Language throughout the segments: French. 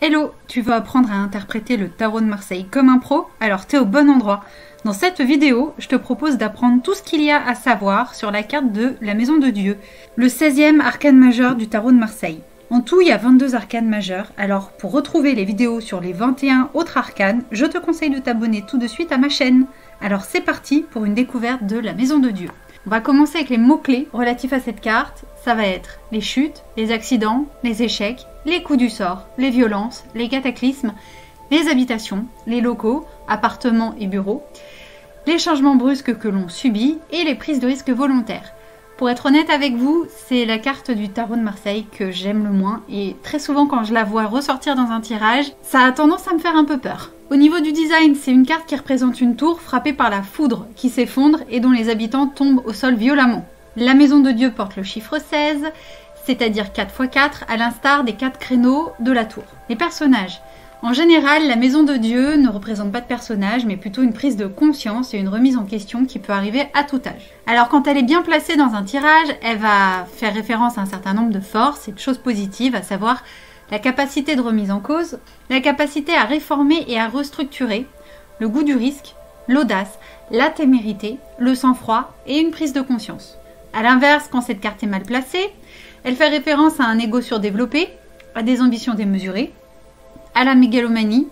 Hello, tu veux apprendre à interpréter le tarot de Marseille comme un pro? Alors t'es au bon endroit. Dans cette vidéo, je te propose d'apprendre tout ce qu'il y a à savoir sur la carte de la Maison de Dieu, le 16e arcane majeur du tarot de Marseille. En tout, il y a 22 arcanes majeurs, alors pour retrouver les vidéos sur les 21 autres arcanes, je te conseille de t'abonner tout de suite à ma chaîne. Alors c'est parti pour une découverte de la Maison de Dieu. On va commencer avec les mots-clés relatifs à cette carte. Ça va être les chutes, les accidents, les échecs, les coups du sort, les violences, les cataclysmes, les habitations, les locaux, appartements et bureaux, les changements brusques que l'on subit et les prises de risques volontaires. Pour être honnête avec vous, c'est la carte du tarot de Marseille que j'aime le moins et très souvent quand je la vois ressortir dans un tirage, ça a tendance à me faire un peu peur. Au niveau du design, c'est une carte qui représente une tour frappée par la foudre qui s'effondre et dont les habitants tombent au sol violemment. La Maison de Dieu porte le chiffre 16, c'est-à-dire 4x4, à l'instar des 4 créneaux de la tour. Les personnages. En général, la Maison de Dieu ne représente pas de personnage, mais plutôt une prise de conscience et une remise en question qui peut arriver à tout âge. Alors quand elle est bien placée dans un tirage, elle va faire référence à un certain nombre de forces et de choses positives, à savoir la capacité de remise en cause, la capacité à réformer et à restructurer, le goût du risque, l'audace, la témérité, le sang-froid et une prise de conscience. A l'inverse, quand cette carte est mal placée, elle fait référence à un ego surdéveloppé, à des ambitions démesurées, à la mégalomanie,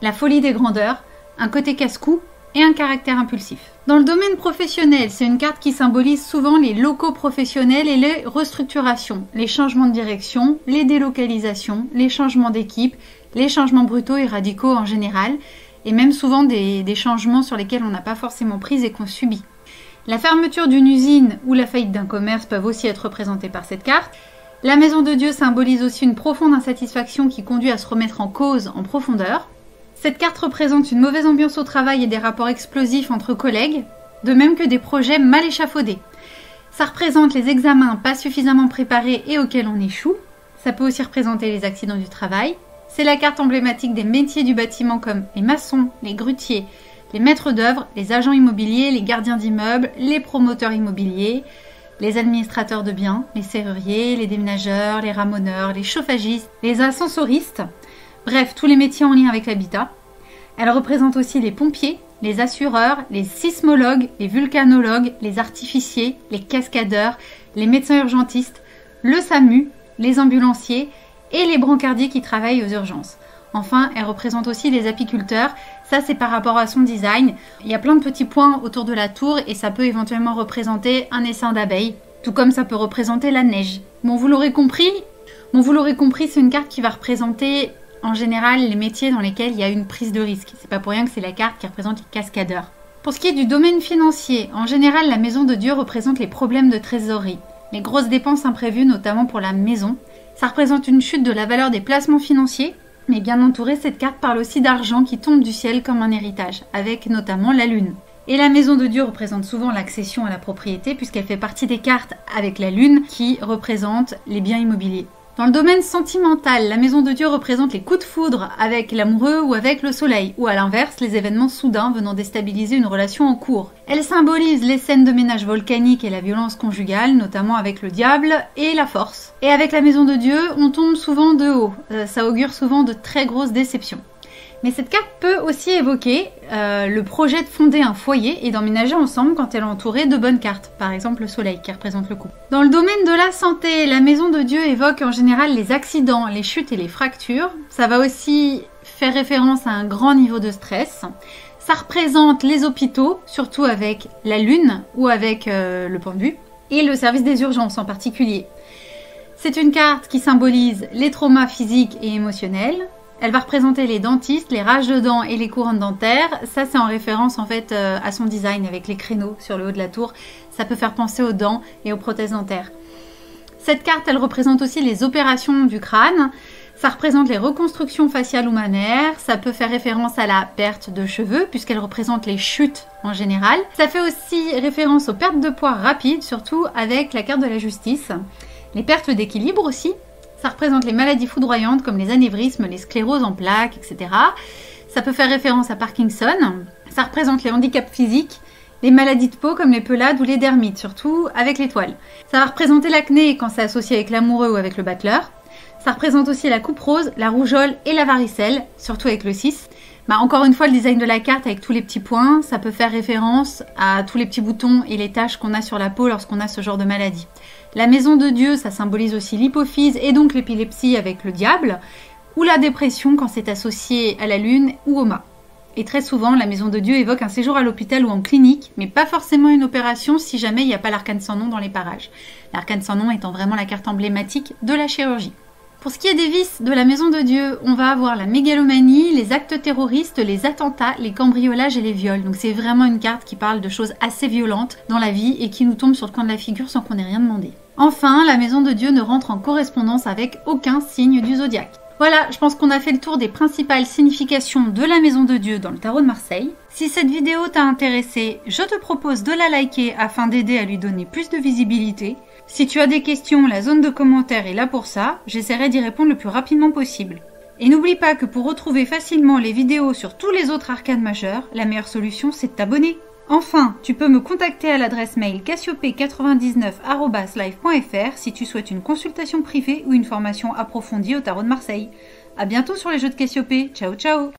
la folie des grandeurs, un côté casse-cou et un caractère impulsif. Dans le domaine professionnel, c'est une carte qui symbolise souvent les locaux professionnels et les restructurations, les changements de direction, les délocalisations, les changements d'équipe, les changements brutaux et radicaux en général, et même souvent des changements sur lesquels on n'a pas forcément prise et qu'on subit. La fermeture d'une usine ou la faillite d'un commerce peuvent aussi être représentées par cette carte. La Maison de Dieu symbolise aussi une profonde insatisfaction qui conduit à se remettre en cause en profondeur. Cette carte représente une mauvaise ambiance au travail et des rapports explosifs entre collègues, de même que des projets mal échafaudés. Ça représente les examens pas suffisamment préparés et auxquels on échoue. Ça peut aussi représenter les accidents du travail. C'est la carte emblématique des métiers du bâtiment comme les maçons, les grutiers, les maîtres d'œuvre, les agents immobiliers, les gardiens d'immeubles, les promoteurs immobiliers, les administrateurs de biens, les serruriers, les déménageurs, les ramoneurs, les chauffagistes, les ascensoristes, bref, tous les métiers en lien avec l'habitat. Elle représente aussi les pompiers, les assureurs, les sismologues, les vulcanologues, les artificiers, les cascadeurs, les médecins urgentistes, le SAMU, les ambulanciers et les brancardiers qui travaillent aux urgences. Enfin, elle représente aussi les apiculteurs. Ça, c'est par rapport à son design. Il y a plein de petits points autour de la tour et ça peut éventuellement représenter un essaim d'abeilles, tout comme ça peut représenter la neige. Bon, vous l'aurez compris, c'est une carte qui va représenter en général les métiers dans lesquels il y a une prise de risque. C'est pas pour rien que c'est la carte qui représente les cascadeurs. Pour ce qui est du domaine financier, en général, la Maison de Dieu représente les problèmes de trésorerie, les grosses dépenses imprévues, notamment pour la maison. Ça représente une chute de la valeur des placements financiers. Mais bien entourée, cette carte parle aussi d'argent qui tombe du ciel comme un héritage, avec notamment la lune. Et la Maison de Dieu représente souvent l'accession à la propriété, puisqu'elle fait partie des cartes avec la lune qui représente les biens immobiliers. Dans le domaine sentimental, la Maison de Dieu représente les coups de foudre avec l'amoureux ou avec le soleil, ou à l'inverse, les événements soudains venant déstabiliser une relation en cours. Elle symbolise les scènes de ménage volcanique et la violence conjugale, notamment avec le diable et la force. Et avec la Maison de Dieu, on tombe souvent de haut. Ça augure souvent de très grosses déceptions. Mais cette carte peut aussi évoquer le projet de fonder un foyer et d'emménager ensemble quand elle est entourée de bonnes cartes, par exemple le soleil qui représente le couple. Dans le domaine de la santé, la Maison de Dieu évoque en général les accidents, les chutes et les fractures. Ça va aussi faire référence à un grand niveau de stress. Ça représente les hôpitaux, surtout avec la lune ou avec le pendu, et le service des urgences en particulier. C'est une carte qui symbolise les traumas physiques et émotionnels. Elle va représenter les dentistes, les rages de dents et les couronnes dentaires. Ça, c'est en référence en fait à son design avec les créneaux sur le haut de la tour. Ça peut faire penser aux dents et aux prothèses dentaires. Cette carte, elle représente aussi les opérations du crâne. Ça représente les reconstructions faciales ou mammaires. Ça peut faire référence à la perte de cheveux puisqu'elle représente les chutes en général. Ça fait aussi référence aux pertes de poids rapides, surtout avec la carte de la justice. Les pertes d'équilibre aussi. Ça représente les maladies foudroyantes comme les anévrismes, les scléroses en plaques, etc. Ça peut faire référence à Parkinson. Ça représente les handicaps physiques, les maladies de peau comme les pelades ou les dermites, surtout avec l'étoile. Ça va représenter l'acné quand c'est associé avec l'amoureux ou avec le battleur. Ça représente aussi la coupe rose, la rougeole et la varicelle, surtout avec le 6. Encore une fois, le design de la carte avec tous les petits points, ça peut faire référence à tous les petits boutons et les taches qu'on a sur la peau lorsqu'on a ce genre de maladie. La maison de Dieu, ça symbolise aussi l'hypophyse et donc l'épilepsie avec le diable, ou la dépression quand c'est associé à la lune ou au mât. Et très souvent, la maison de Dieu évoque un séjour à l'hôpital ou en clinique, mais pas forcément une opération si jamais il n'y a pas l'arcane sans nom dans les parages. L'arcane sans nom étant vraiment la carte emblématique de la chirurgie. Pour ce qui est des vices de la maison de Dieu, on va avoir la mégalomanie, les actes terroristes, les attentats, les cambriolages et les viols. Donc c'est vraiment une carte qui parle de choses assez violentes dans la vie et qui nous tombe sur le coin de la figure sans qu'on ait rien demandé. Enfin, la maison de Dieu ne rentre en correspondance avec aucun signe du zodiaque. Voilà, je pense qu'on a fait le tour des principales significations de la maison de Dieu dans le tarot de Marseille. Si cette vidéo t'a intéressé, je te propose de la liker afin d'aider à lui donner plus de visibilité. Si tu as des questions, la zone de commentaires est là pour ça, j'essaierai d'y répondre le plus rapidement possible. Et n'oublie pas que pour retrouver facilement les vidéos sur tous les autres arcanes majeurs, la meilleure solution c'est de t'abonner. Enfin, tu peux me contacter à l'adresse mail cassiope99@live.fr si tu souhaites une consultation privée ou une formation approfondie au tarot de Marseille. A bientôt sur les jeux de Cassiope, ciao ciao!